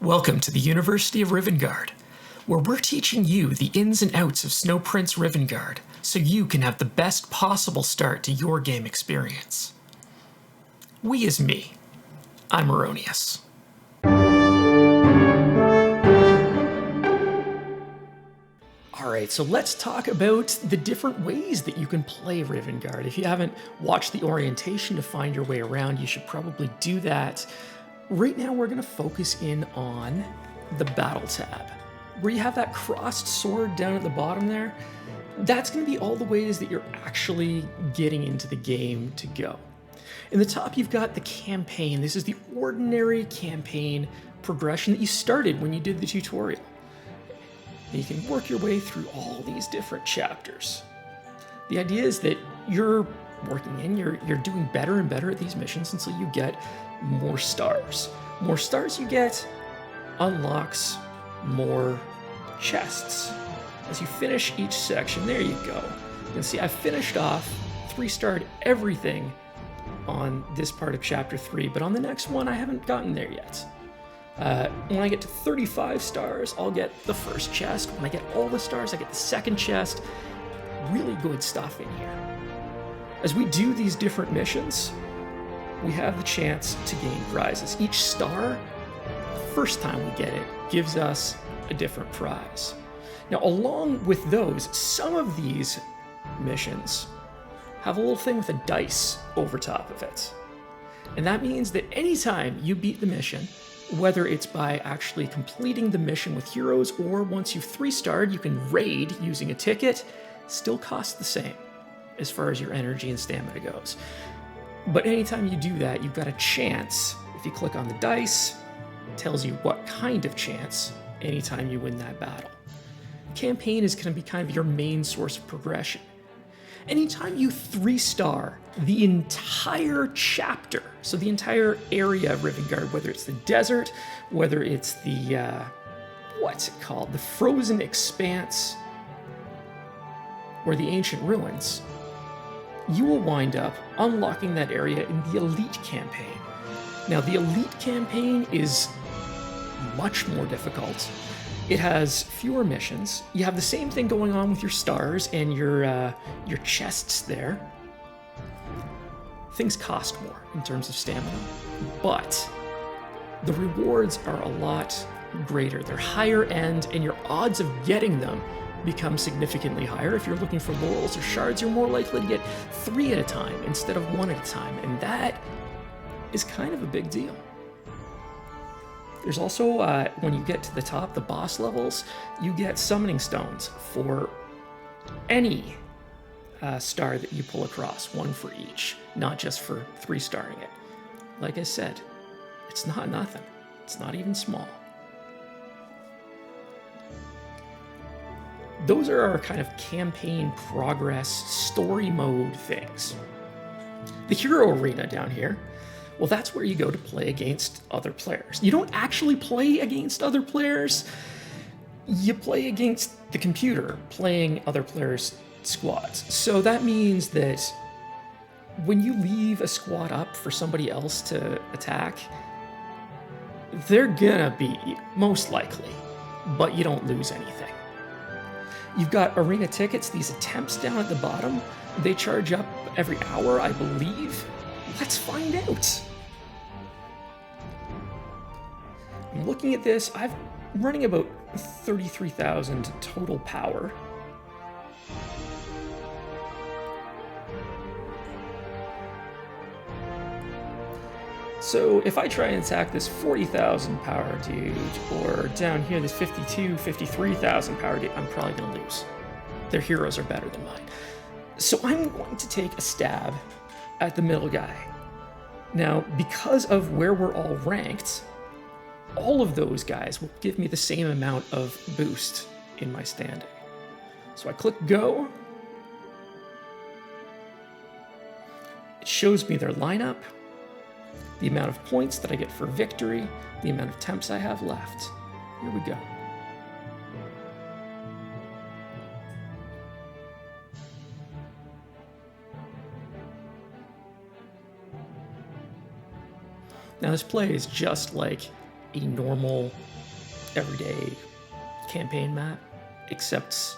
Welcome to the University of Rivengard, where we're teaching you the ins and outs of Snow Prince Rivengard so you can have the best possible start to your game experience. We is me. I'm Aaronious. Alright, so let's talk about the different ways that you can play Rivengard. If you haven't watched the orientation to find your way around, you should probably do that. Right now we're going to focus in on the battle tab, where you have that crossed sword down at the bottom there. That's going to be all the ways that you're actually getting into the game to go. In the top you've got the campaign. This is the ordinary campaign progression that you started when you did the tutorial. And you can work your way through all these different chapters. The idea is that you're working in, you're doing better and better at these missions until you get more stars. More stars you get unlocks more chests. As you finish each section, there you go. You can see I've finished off 3-starred everything on this part of chapter 3, but on the next one I haven't gotten there yet. When I get to 35 stars, I'll get the first chest. When I get all the stars, I get the second chest. Really good stuff in here. As we do these different missions, we have the chance to gain prizes. Each star, the first time we get it, gives us a different prize. Now, along with those, some of these missions have a little thing with a dice over top of it. And that means that anytime you beat the mission, whether it's by actually completing the mission with heroes or once you've 3-starred, you can raid using a ticket, still costs the same as far as your energy and stamina goes. But anytime you do that, you've got a chance. If you click on the dice, it tells you what kind of chance anytime you win that battle. Campaign is going to be kind of your main source of progression. Anytime you 3-star the entire chapter, so the entire area of Rivengard, whether it's the desert, whether it's the, what's it called? The Frozen Expanse, or the Ancient Ruins, you will wind up unlocking that area in the Elite campaign. Now, the Elite campaign is much more difficult. It has fewer missions. You have the same thing going on with your stars and your chests there. Things cost more in terms of stamina, but the rewards are a lot greater. They're higher end, and your odds of getting them become significantly higher. If you're looking for laurels or shards, you're more likely to get 3 at a time instead of 1 at a time, and that is kind of a big deal. There's also, when you get to the top, the boss levels, you get summoning stones for any star that you pull across, 1 for each, not just for 3-starring it. Like I said, it's not nothing. It's not even small. Those are our kind of campaign progress, story mode things. The hero arena down here, well, that's where you go to play against other players. You don't actually play against other players. You play against the computer playing other players' squads. So that means that when you leave a squad up for somebody else to attack, they're gonna be most likely, but you don't lose anything. You've got arena tickets, these attempts down at the bottom. They charge up every hour, I believe. Let's find out. I'm looking at this. I'm running about 33,000 total power. So if I try and attack this 40,000 power dude, or down here this 53,000 power dude, I'm probably going to lose. Their heroes are better than mine. So I'm going to take a stab at the middle guy. Now, because of where we're all ranked, all of those guys will give me the same amount of boost in my standing. So I click go. It shows me their lineup, the amount of points that I get for victory, the amount of attempts I have left. Here we go. Now this play is just like a normal, everyday campaign map, except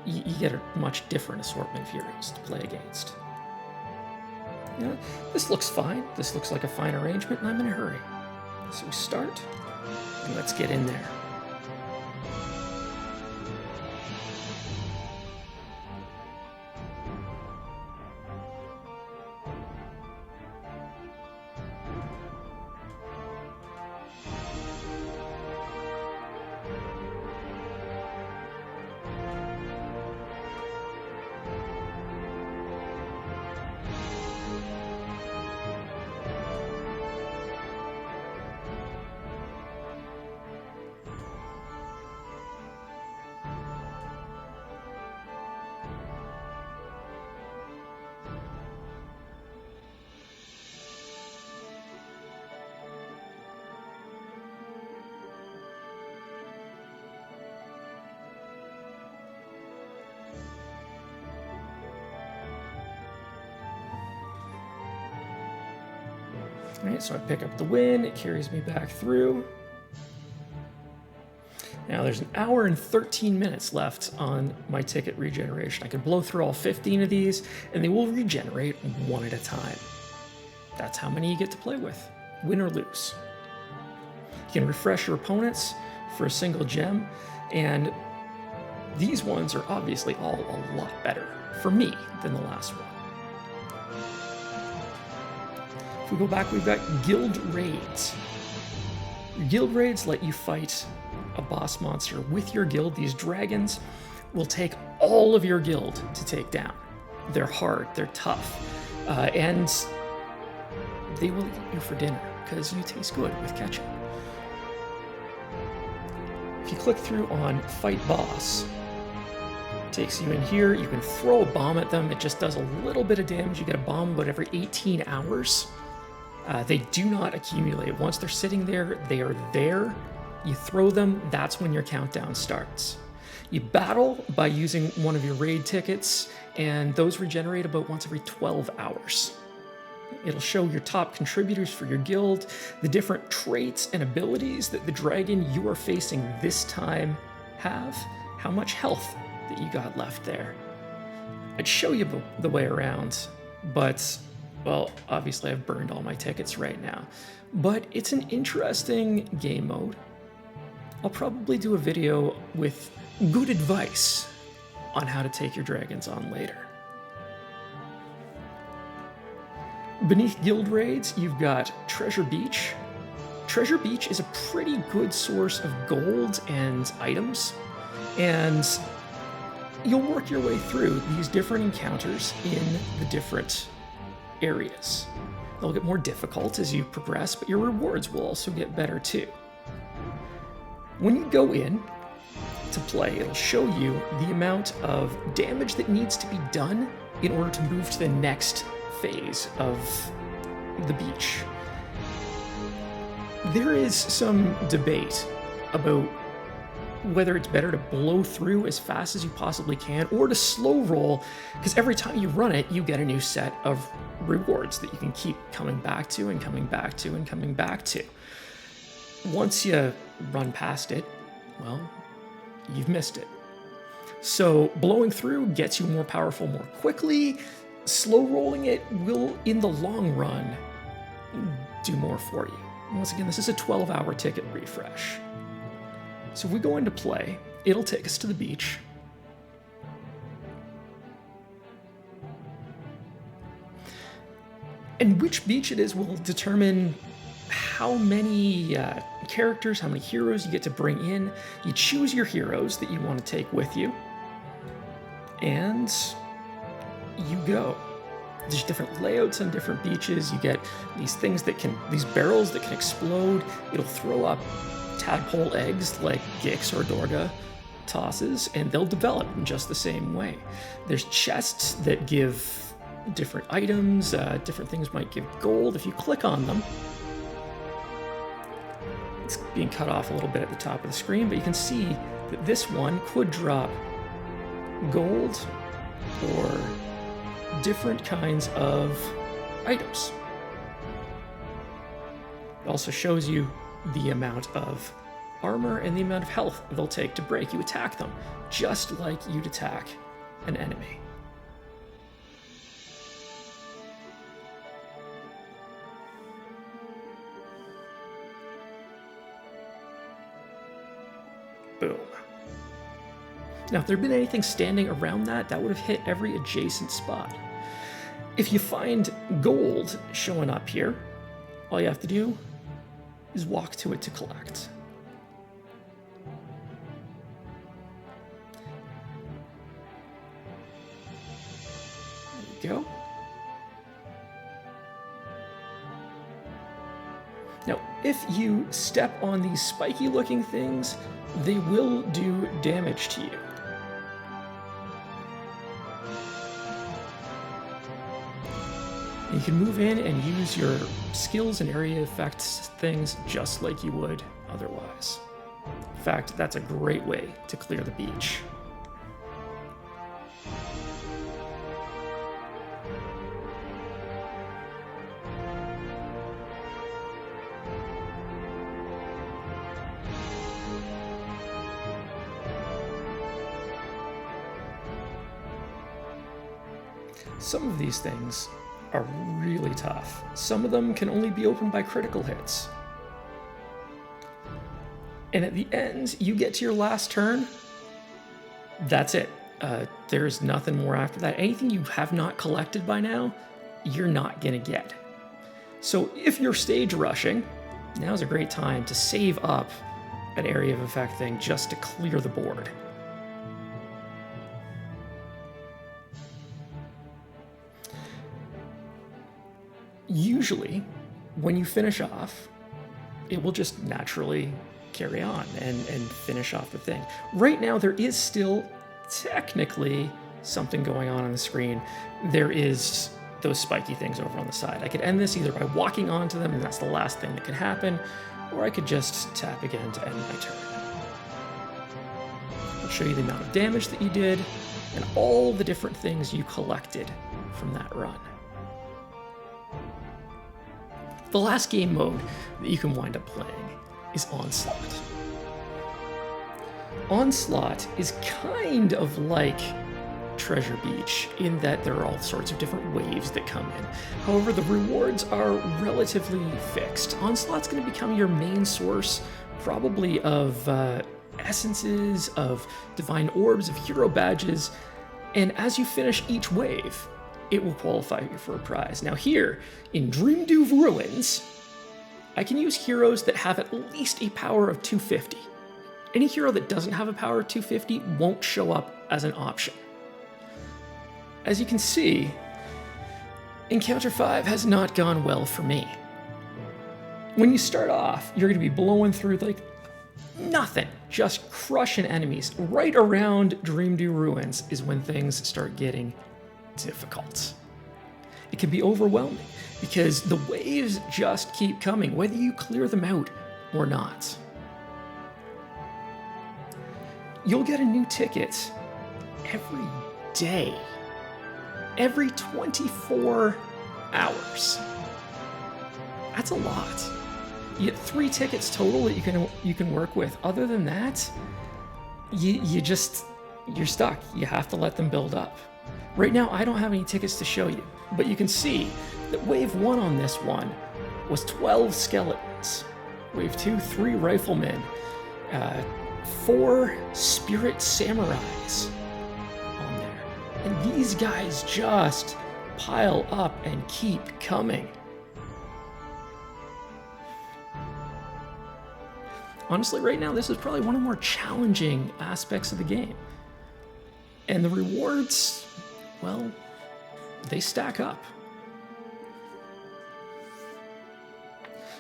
you get a much different assortment of heroes to play against. You know, this looks fine. This looks like a fine arrangement, and I'm in a hurry. So we start, and let's get in there. All right, so I pick up the win, it carries me back through. Now there's an hour and 13 minutes left on my ticket regeneration. I can blow through all 15 of these, and they will regenerate one at a time. That's how many you get to play with, win or lose. You can refresh your opponents for a single gem, and these ones are obviously all a lot better for me than the last one. If we go back, we've got guild raids. Your guild raids let you fight a boss monster with your guild. These dragons will take all of your guild to take down. They're hard, they're tough, and they will eat you for dinner because you taste good with ketchup. If you click through on Fight Boss, it takes you in here. You can throw a bomb at them. It just does a little bit of damage. You get a bomb about every 18 hours. They do not accumulate. Once they're sitting there, they are there. You throw them, that's when your countdown starts. You battle by using one of your raid tickets, and those regenerate about once every 12 hours. It'll show your top contributors for your guild, the different traits and abilities that the dragon you are facing this time have, how much health that you got left there. I'd show you the way around, but, well, obviously I've burned all my tickets right now. But it's an interesting game mode. I'll probably do a video with good advice on how to take your dragons on later. Beneath guild raids, you've got Treasure Beach. Treasure Beach is a pretty good source of gold and items, and you'll work your way through these different encounters in the different areas. They'll get more difficult as you progress, but your rewards will also get better too. When you go in to play, it'll show you the amount of damage that needs to be done in order to move to the next phase of the beach. There is some debate about whether it's better to blow through as fast as you possibly can or to slow roll, because every time you run it, you get a new set of rewards that you can keep coming back to and coming back to and coming back to. Once you run past it, well, you've missed it. So blowing through gets you more powerful more quickly. Slow rolling it will, in the long run, do more for you. Once again, this is a 12-hour ticket refresh. So if we go into play, it'll take us to the beach. And which beach it is will determine how many characters, how many heroes you get to bring in. You choose your heroes that you want to take with you, and you go. There's different layouts on different beaches. You get these things that can, these barrels that can explode. It'll throw up tadpole eggs like Gix or Dorga tosses, and they'll develop in just the same way. There's chests that give different items, different things might give gold. If you click on them, it's being cut off a little bit at the top of the screen, but you can see that this one could drop gold or different kinds of items. It also shows you the amount of armor and the amount of health they'll take to break. You attack them, just like you'd attack an enemy. Boom. Now, if there'd been anything standing around that, that would have hit every adjacent spot. If you find gold showing up here, all you have to do is walk to it to collect. There you go. Now, if you step on these spiky looking things, they will do damage to you. You can move in and use your skills and area effects things just like you would otherwise. In fact, that's a great way to clear the beach. Some of these things are really tough. Some of them can only be opened by critical hits. And at the end, you get to your last turn, that's it. There's nothing more after that. Anything you have not collected by now, you're not gonna get. So if you're stage rushing, now's a great time to save up an area of effect thing just to clear the board. Usually, when you finish off, it will just naturally carry on and finish off the thing. Right now, there is still technically something going on the screen. There is those spiky things over on the side. I could end this either by walking onto them, and that's the last thing that could happen, or I could just tap again to end my turn. I'll show you the amount of damage that you did and all the different things you collected from that run. The last game mode that you can wind up playing is Onslaught. Onslaught is kind of like Treasure Beach in that there are all sorts of different waves that come in. However, the rewards are relatively fixed. Onslaught's going to become your main source probably of essences, of divine orbs, of hero badges, and as you finish each wave, it will qualify you for a prize. Now here, in Dreamdew Ruins, I can use heroes that have at least a power of 250. Any hero that doesn't have a power of 250 won't show up as an option. As you can see, Encounter 5 has not gone well for me. When you start off, you're going to be blowing through like nothing, just crushing enemies. Right around Dreamdew Ruins is when things start getting difficult. It can be overwhelming because the waves just keep coming, whether you clear them out or not. You'll get a new ticket every day, every 24 hours. That's a lot. You get 3 tickets total that you can work with. Other than that, you're stuck. You have to let them build up. Right now, I don't have any tickets to show you, but you can see that Wave 1 on this one was 12 skeletons. Wave 2, 3 riflemen, 4 spirit samurais on there. And these guys just pile up and keep coming. Honestly, right now, this is probably one of the more challenging aspects of the game. And the rewards, well, they stack up.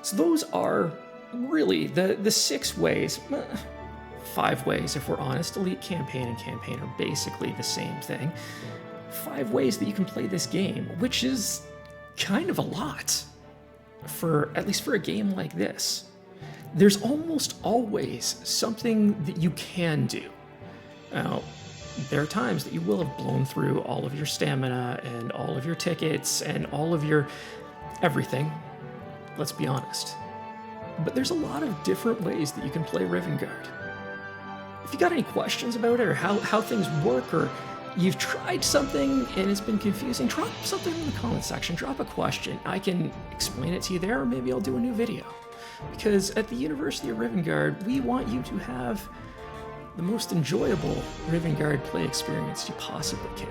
So those are really the 6 ways, 5 ways if we're honest. Elite Campaign and Campaign are basically the same thing. 5 ways that you can play this game, which is kind of a lot, at least for a game like this. There's almost always something that you can do. Now, there are times that you will have blown through all of your stamina and all of your tickets and all of your everything. Let's be honest. but there's a lot of different ways that you can play Rivengard. If you got any questions about it or how things work, or you've tried something and it's been confusing, drop something in the comment section, drop a question. I can explain it to you there, or maybe I'll do a new video. Because at the University of Rivengard, we want you to have the most enjoyable Rivengard play experience you possibly can.